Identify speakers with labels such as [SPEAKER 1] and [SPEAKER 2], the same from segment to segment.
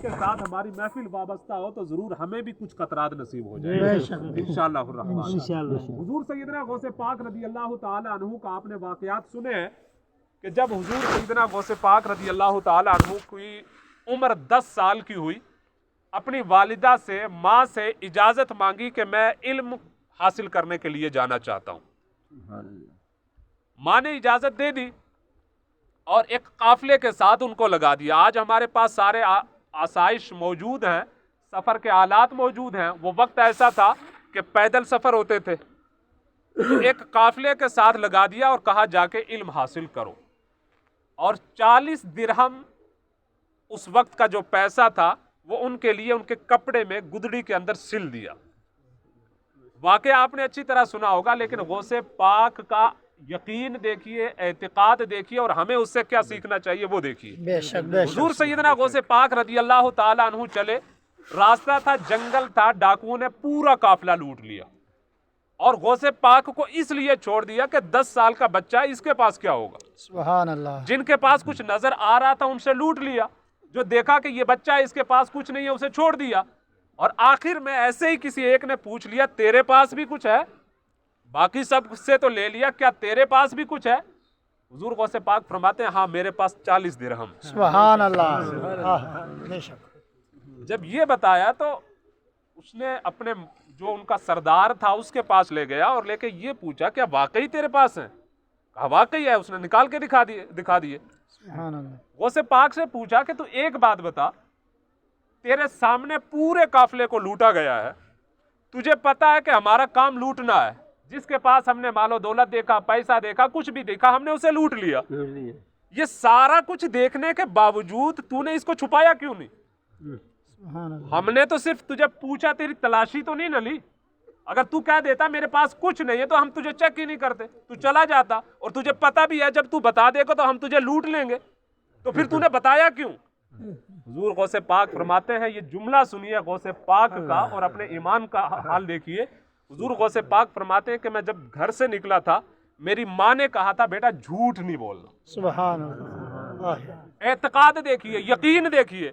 [SPEAKER 1] کے ساتھ ہماری محفل وابستہ ہو تو ضرور ہمیں بھی کچھ قطرات نصیب ہو جائے انشاءاللہ الرحمن۔ حضور سیدنا غوث پاک رضی اللہ تعالی عنہ کا آپ نے واقعات سنے ہیں کہ جب حضور سیدنا غوث پاک رضی اللہ تعالی عنہ کی عمر 10 سال کی ہوئی، اپنی والدہ سے، ماں سے اجازت مانگی کہ میں علم حاصل کرنے کے لیے جانا چاہتا ہوں۔ ماں نے اجازت دے دی اور ایک قافلے کے ساتھ ان کو لگا دیا۔ آج ہمارے پاس سارے آسائش موجود ہیں، سفر کے آلات موجود ہیں، وہ وقت ایسا تھا کہ پیدل سفر ہوتے تھے۔ ایک قافلے کے ساتھ لگا دیا اور کہا جا کے علم حاصل کرو، اور 40 درہم اس وقت کا جو پیسہ تھا وہ ان کے لیے ان کے کپڑے میں گدڑی کے اندر سل دیا۔ واقعہ آپ نے اچھی طرح سنا ہوگا، لیکن غوث پاک کا یقین دیکھیے، اعتقاد دیکھیے، اور ہمیں اس سے کیا سیکھنا چاہیے وہ دیکھیے۔
[SPEAKER 2] بے شک بے شک۔
[SPEAKER 1] حضور سیدنا غوث پاک رضی اللہ تعالی عنہ چلے، راستہ تھا، جنگل تھا، ڈاکوؤں نے پورا قافلہ لوٹ لیا، اور غوث پاک کو اس لیے چھوڑ دیا کہ 10 سال کا بچہ ہے، اس کے پاس کیا ہوگا۔
[SPEAKER 2] سبحان اللہ۔
[SPEAKER 1] جن کے پاس کچھ نظر آ رہا تھا ان سے لوٹ لیا، جو دیکھا کہ یہ بچہ ہے اس کے پاس کچھ نہیں ہے اسے چھوڑ دیا، اور آخر میں ایسے ہی کسی ایک نے پوچھ لیا تیرے پاس بھی کچھ ہے؟ باقی سب سے تو لے لیا، کیا تیرے پاس بھی کچھ ہے؟ حضور غوث پاک فرماتے ہیں ہاں میرے پاس 40 درہم۔
[SPEAKER 2] سبحان اللہ۔ بے شک۔
[SPEAKER 1] جب یہ بتایا تو اس نے اپنے جو ان کا سردار تھا اس کے پاس لے گیا اور لے کے یہ پوچھا کیا واقعی تیرے پاس ہے؟ کہا واقعی ہے، اس نے نکال کے دکھا دیے۔
[SPEAKER 2] سبحان اللہ۔
[SPEAKER 1] غوث پاک سے پوچھا کہ تو ایک بات بتا، تیرے سامنے پورے قافلے کو لوٹا گیا ہے، تجھے پتا ہے کہ ہمارا کام لوٹنا ہے، جس کے پاس ہم نے مال و دولت دیکھا، پیسہ دیکھا، کچھ بھی دیکھا، ہم نے اسے لوٹ لیا، یہ سارا کچھ دیکھنے کے باوجود تو نے اس کو چھپایا کیوں نہیں؟
[SPEAKER 2] سبحان اللہ۔
[SPEAKER 1] ہم نے تو صرف تجھے پوچھا، تیری تلاشی تو نہیں نہ لی۔ اگر تو کہہ دیتا میرے پاس کچھ نہیں ہے تو ہم تجھے چیک ہی نہیں کرتے، تو چلا جاتا، اور تجھے پتا بھی ہے جب تو بتا دے گا تو ہم تجھے لوٹ لیں گے، تو پھر تو نے بتایا کیوں؟ حضور غوث پاک فرماتے ہیں، یہ جملہ سنیے غوث پاک کا اور اپنے ایمان کا حال دیکھیے۔ حضور غوث پاک فرماتے ہیں کہ میں جب گھر سے نکلا تھا میری ماں نے کہا تھا بیٹا جھوٹ نہیں بولنا۔
[SPEAKER 2] سبحان اللہ۔
[SPEAKER 1] اعتقاد دیکھیے، یقین دیکھیے،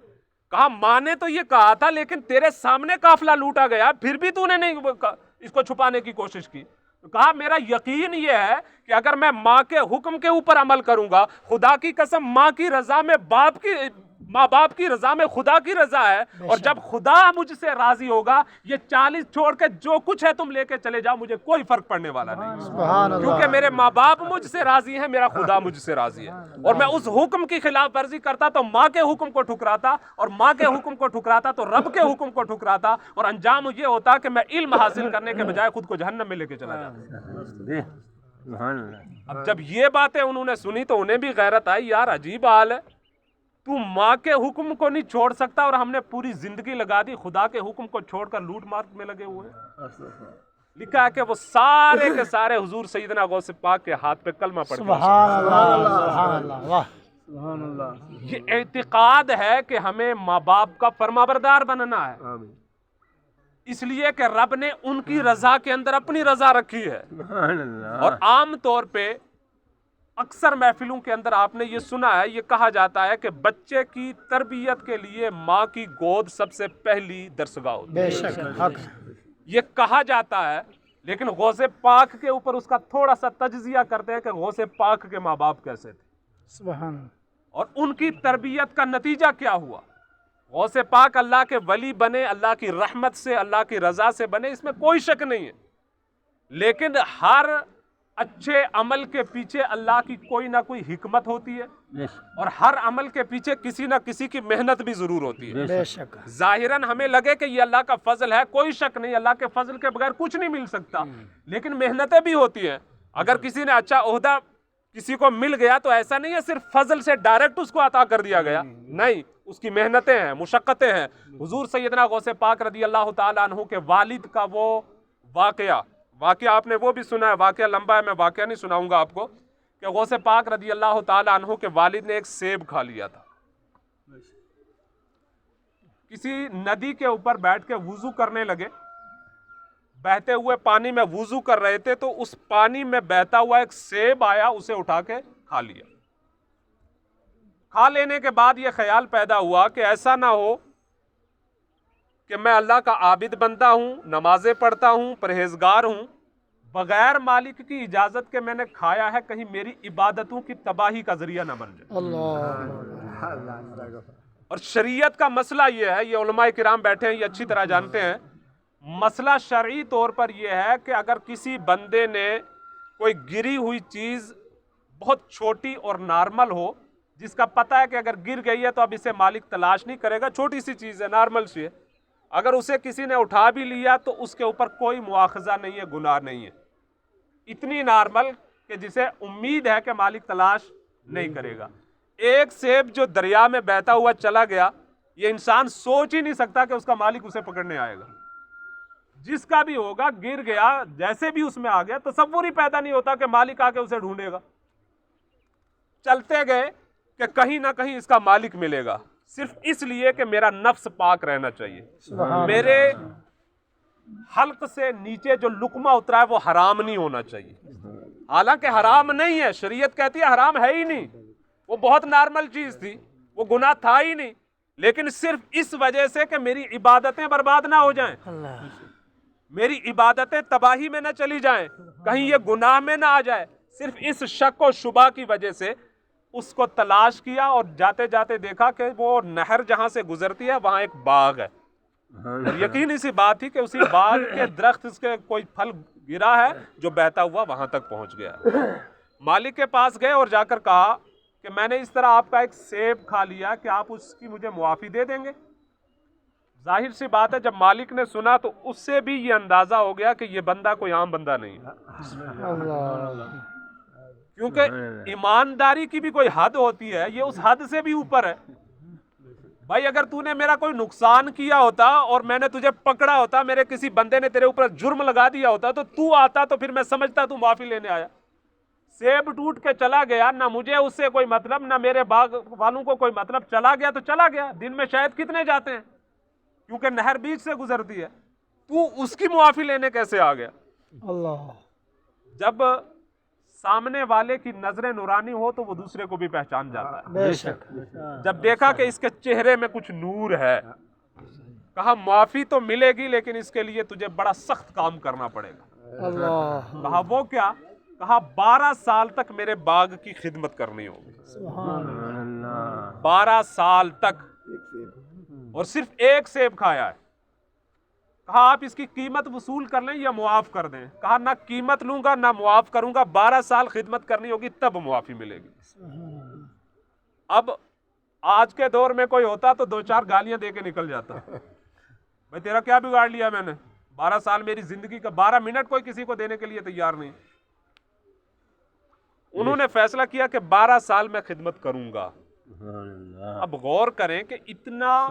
[SPEAKER 1] کہا ماں نے تو یہ کہا تھا لیکن تیرے سامنے قافلہ لوٹا گیا، پھر بھی تو نے نہیں اس کو چھپانے کی کوشش کی۔ کہا میرا یقین یہ ہے کہ اگر میں ماں کے حکم کے اوپر عمل کروں گا، خدا کی قسم ماں کی رضا میں ماں باپ کی رضا میں خدا کی رضا ہے، اور جب خدا مجھ سے راضی ہوگا یہ 40 چھوڑ کے جو کچھ ہے تم لے کے چلے جاؤ، مجھے کوئی فرق پڑنے والا نہیں،
[SPEAKER 2] سبحان اللہ۔
[SPEAKER 1] کیونکہ میرے ماں باپ مجھ سے راضی ہیں، میرا خدا مجھ سے راضی ہے، اور میں اس حکم کی خلاف ورزی کرتا تو ماں کے حکم کو ٹھکراتا، اور ماں کے حکم کو ٹھکراتا تو رب کے حکم کو ٹھکراتا، اور انجام یہ ہوتا کہ میں علم حاصل کرنے کے بجائے خود کو جہنم میں لے کے چلا جاتا۔ اب جب یہ باتیں انہوں نے سنی تو انہیں بھی غیرت آئی، یار عجیب حال ہے، تو ماں کے حکم کو نہیں چھوڑ سکتا اور ہم نے پوری زندگی لگا دی خدا کے حکم کو چھوڑ کر لوٹ مار میں لگے ہوئے ہیں۔ لکھا ہے کہ وہ سارے کے سارے حضور سیدنا غوث پاک کے ہاتھ پہ کلمہ پڑھ گئے۔
[SPEAKER 2] سبحان اللہ۔ سبحان اللہ۔ واہ۔
[SPEAKER 3] سبحان اللہ۔
[SPEAKER 1] یہ اعتقاد ہے کہ ہمیں ماں باپ کا فرمانبردار بننا ہے، اس لیے کہ رب نے ان کی رضا کے اندر اپنی رضا رکھی ہے۔
[SPEAKER 3] سبحان اللہ۔
[SPEAKER 1] اور عام طور پہ اکثر محفلوں کے اندر آپ نے یہ سنا ہے، یہ کہا جاتا ہے کہ بچے کی تربیت کے لیے ماں کی گود سب سے پہلی درسگاہ ہوتی ہے،
[SPEAKER 2] بے شک حق۔
[SPEAKER 1] یہ کہا جاتا ہے، لیکن غوث پاک کے اوپر اس کا تھوڑا سا تجزیہ کرتے ہیں کہ غوث پاک کے ماں باپ کیسے تھے
[SPEAKER 2] سبحان اللہ۔
[SPEAKER 1] اور ان کی تربیت کا نتیجہ کیا ہوا۔ غوث پاک اللہ کے ولی بنے، اللہ کی رحمت سے، اللہ کی رضا سے بنے، اس میں کوئی شک نہیں ہے، لیکن ہر اچھے عمل کے پیچھے اللہ کی کوئی نہ کوئی حکمت ہوتی ہے، اور ہر عمل کے پیچھے کسی نہ کسی کی محنت بھی ضرور ہوتی ہے۔
[SPEAKER 2] بے شک۔
[SPEAKER 1] ظاہراً ہمیں لگے کہ یہ اللہ کا فضل ہے، کوئی شک نہیں، اللہ کے فضل کے بغیر کچھ نہیں مل سکتا، لیکن محنتیں بھی ہوتی ہیں۔ اگر کسی نے اچھا عہدہ کسی کو مل گیا تو ایسا نہیں ہے صرف فضل سے ڈائریکٹ اس کو عطا کر دیا گیا، نہیں، اس کی محنتیں ہیں، مشقتیں ہیں۔ حضور سیدنا غوث پاک رضی اللہ تعالیٰ عنہ کے والد کا وہ واقعہ آپ نے وہ بھی سنا ہے، واقعہ لمبا ہے، میں واقعہ نہیں سناؤں گا آپ کو، کہ غوث پاک رضی اللہ تعالیٰ عنہ کے والد نے ایک سیب کھا لیا تھا، کسی ندی کے اوپر بیٹھ کے وضو کرنے لگے، بہتے ہوئے پانی میں وضو کر رہے تھے تو اس پانی میں بہتا ہوا ایک سیب آیا، اسے اٹھا کے کھا لیا۔ کھا لینے کے بعد یہ خیال پیدا ہوا کہ ایسا نہ ہو کہ میں اللہ کا عابد بندہ ہوں، نمازیں پڑھتا ہوں، پرہیزگار ہوں، بغیر مالک کی اجازت کے میں نے کھایا ہے، کہیں میری عبادتوں کی تباہی کا ذریعہ نہ بن جائے۔ اور شریعت کا مسئلہ یہ ہے، یہ علماء کرام بیٹھے ہیں، یہ اچھی طرح جانتے ہیں، مسئلہ شرعی طور پر یہ ہے کہ اگر کسی بندے نے کوئی گری ہوئی چیز بہت چھوٹی اور نارمل ہو، جس کا پتہ ہے کہ اگر گر گئی ہے تو اب اسے مالک تلاش نہیں کرے گا، چھوٹی سی چیز ہے، نارمل سی ہے، اگر اسے کسی نے اٹھا بھی لیا تو اس کے اوپر کوئی مواخذہ نہیں ہے، گناہ نہیں ہے، اتنی نارمل کہ جسے امید ہے کہ مالک تلاش نہیں کرے گا۔ ایک سیب جو دریا میں بہتا ہوا چلا گیا، یہ انسان سوچ ہی نہیں سکتا کہ اس کا مالک اسے پکڑنے آئے گا، جس کا بھی ہوگا گر گیا، جیسے بھی اس میں آ گیا، تصور ہی پیدا نہیں ہوتا کہ مالک آ کے اسے ڈھونڈے گا۔ چلتے گئے کہ کہیں نہ کہیں اس کا مالک ملے گا، صرف اس لیے کہ میرا نفس پاک رہنا چاہیے، میرے حلق سے نیچے جو لقمہ اترا ہے وہ حرام نہیں ہونا چاہیے، حالانکہ حرام نہیں ہے، شریعت کہتی ہے حرام ہے ہی نہیں، وہ بہت نارمل چیز تھی، وہ گناہ تھا ہی نہیں، لیکن صرف اس وجہ سے کہ میری عبادتیں برباد نہ ہو جائیں، میری عبادتیں تباہی میں نہ چلی جائیں، کہیں یہ گناہ میں نہ آ جائے، صرف اس شک و شبہ کی وجہ سے اس کو تلاش کیا، اور جاتے جاتے دیکھا کہ وہ نہر جہاں سے گزرتی ہے وہاں ایک باغ ہے، اور یقینی سی بات تھی کہ اسی باغ کے درخت اس کے کوئی پھل گرا ہے جو بہتا ہوا وہاں تک پہنچ گیا۔ مالک کے پاس گئے اور جا کر کہا کہ میں نے اس طرح آپ کا ایک سیب کھا لیا کہ آپ اس کی مجھے معافی دے دیں گے؟ ظاہر سی بات ہے جب مالک نے سنا تو اس سے بھی یہ اندازہ ہو گیا کہ یہ بندہ کوئی عام بندہ نہیں ہے، کیونکہ ایمانداری کی بھی کوئی حد ہوتی ہے، یہ اس حد سے بھی اوپر ہے۔ بھائی اگر تو نے میرا کوئی نقصان کیا ہوتا اور میں نے تجھے پکڑا ہوتا، میرے کسی بندے نے تیرے اوپر جرم لگا دیا ہوتا تو آتا تو پھر میں سمجھتا تو معافی لینے آیا۔ سیب ٹوٹ کے چلا گیا، نہ مجھے اس سے کوئی مطلب، نہ میرے باغ والوں کو کوئی مطلب، چلا گیا تو چلا گیا، دن میں شاید کتنے جاتے ہیں کیونکہ نہر بیچ سے گزرتی ہے، تو اس کی معافی لینے کیسے آ گیا؟
[SPEAKER 2] اللہ،
[SPEAKER 1] جب سامنے والے کی نظر نورانی ہو تو وہ دوسرے کو بھی پہچان جاتا ہے۔
[SPEAKER 2] بے شک،
[SPEAKER 1] جب دیکھا کہ اس کے چہرے میں کچھ نور ہے، کہا معافی تو ملے گی لیکن اس کے لیے تجھے بڑا سخت کام کرنا پڑے گا۔
[SPEAKER 2] اللہ،
[SPEAKER 1] کہا وہ کیا؟ کہا 12 سال تک میرے باغ کی خدمت کرنی ہوگی،
[SPEAKER 2] سبحان اللہ،
[SPEAKER 1] 12 سال تک، اور صرف ایک سیب کھایا ہے۔ کہا آپ اس کی قیمت وصول کر لیں یا معاف کر دیں؟ کہا نہ قیمت لوں گا نہ معاف کروں گا، 12 سال خدمت کرنی ہوگی تب معافی ملے گی۔ اب آج کے دور میں کوئی ہوتا تو 2-4 گالیاں دے کے نکل جاتا، بھائی تیرا کیا بگاڑ لیا میں نے، 12 سال میری زندگی کا 12 منٹ کوئی کسی کو دینے کے لیے تیار نہیں۔ انہوں نے فیصلہ کیا کہ 12 سال میں خدمت کروں گا۔ اب غور کریں کہ اتنا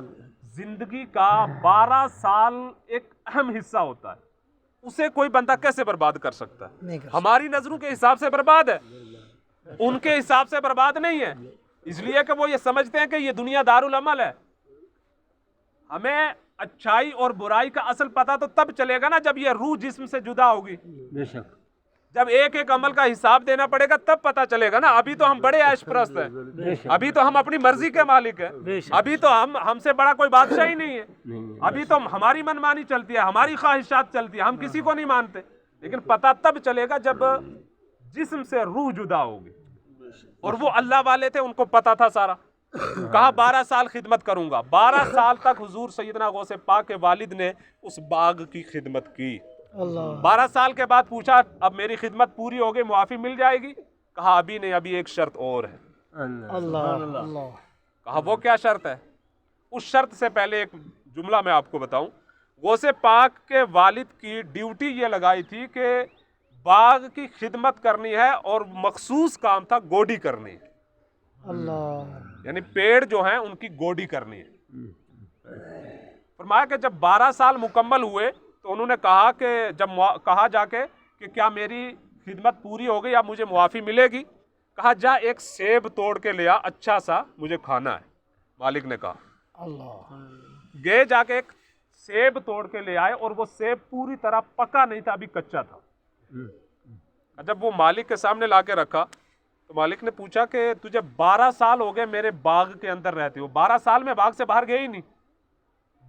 [SPEAKER 1] زندگی کا 12 سال ایک اہم حصہ ہوتا ہے، اسے کوئی بندہ کیسے برباد کر سکتا ہے؟ ہماری نظروں کے حساب سے برباد ہے، ان کے حساب سے برباد نہیں ہے، اس لیے کہ وہ یہ سمجھتے ہیں کہ یہ دنیا دارالعمل ہے۔ ہمیں اچھائی اور برائی کا اصل پتہ تو تب چلے گا نا جب یہ روح جسم سے جدا ہوگی، جب ایک ایک عمل کا حساب دینا پڑے گا تب پتہ چلے گا نا۔ ابھی تو ہم بڑے عیش پرست ہیں، ابھی تو ہم اپنی مرضی کے مالک ہیں، ابھی تو ہم سے بڑا کوئی بادشاہ ہی نہیں ہے، ابھی تو ہماری منمانی چلتی ہے، ہماری خواہشات چلتی ہے، ہم کسی کو نہیں مانتے، لیکن پتہ تب چلے گا جب جسم سے روح جدا ہوگی، اور وہ اللہ والے تھے، ان کو پتہ تھا سارا۔ کہا 12 سال خدمت کروں گا۔ 12 سال تک حضور سیدنا غوث پاک کے والد نے اس باغ کی خدمت کی۔ 12 سال کے بعد پوچھا اب میری خدمت پوری ہو گئی، معافی مل جائے گی؟ کہا ابھی نہیں، ابھی ایک شرط اور ہے۔
[SPEAKER 2] اللہ،
[SPEAKER 1] کہا وہ کیا شرط ہے؟ اس شرط سے پہلے ایک جملہ میں آپ کو بتاؤں۔ غوث پاک کے والد کی ڈیوٹی یہ لگائی تھی کہ باغ کی خدمت کرنی ہے، اور مخصوص کام تھا گوڈی کرنی ہے،
[SPEAKER 2] اللہ،
[SPEAKER 1] یعنی پیڑ جو ہیں ان کی گوڈی کرنی ہے۔ فرمایا کہ جب 12 سال مکمل ہوئے تو انہوں نے کہا کہ جب کہا جا کے کہ کیا میری خدمت پوری ہو گئی، اب مجھے معافی ملے گی؟ کہا جا ایک سیب توڑ کے لیا، اچھا سا، مجھے کھانا ہے۔ مالک نے کہا
[SPEAKER 2] اللہ،
[SPEAKER 1] گئے، جا کے ایک سیب توڑ کے لے آئے، اور وہ سیب پوری طرح پکا نہیں تھا، ابھی کچا تھا۔ جب وہ مالک کے سامنے لا کے رکھا تو مالک نے پوچھا کہ تجھے 12 سال ہو گئے میرے باغ کے اندر رہتے ہو، 12 سال میں باغ سے باہر گئے ہی نہیں،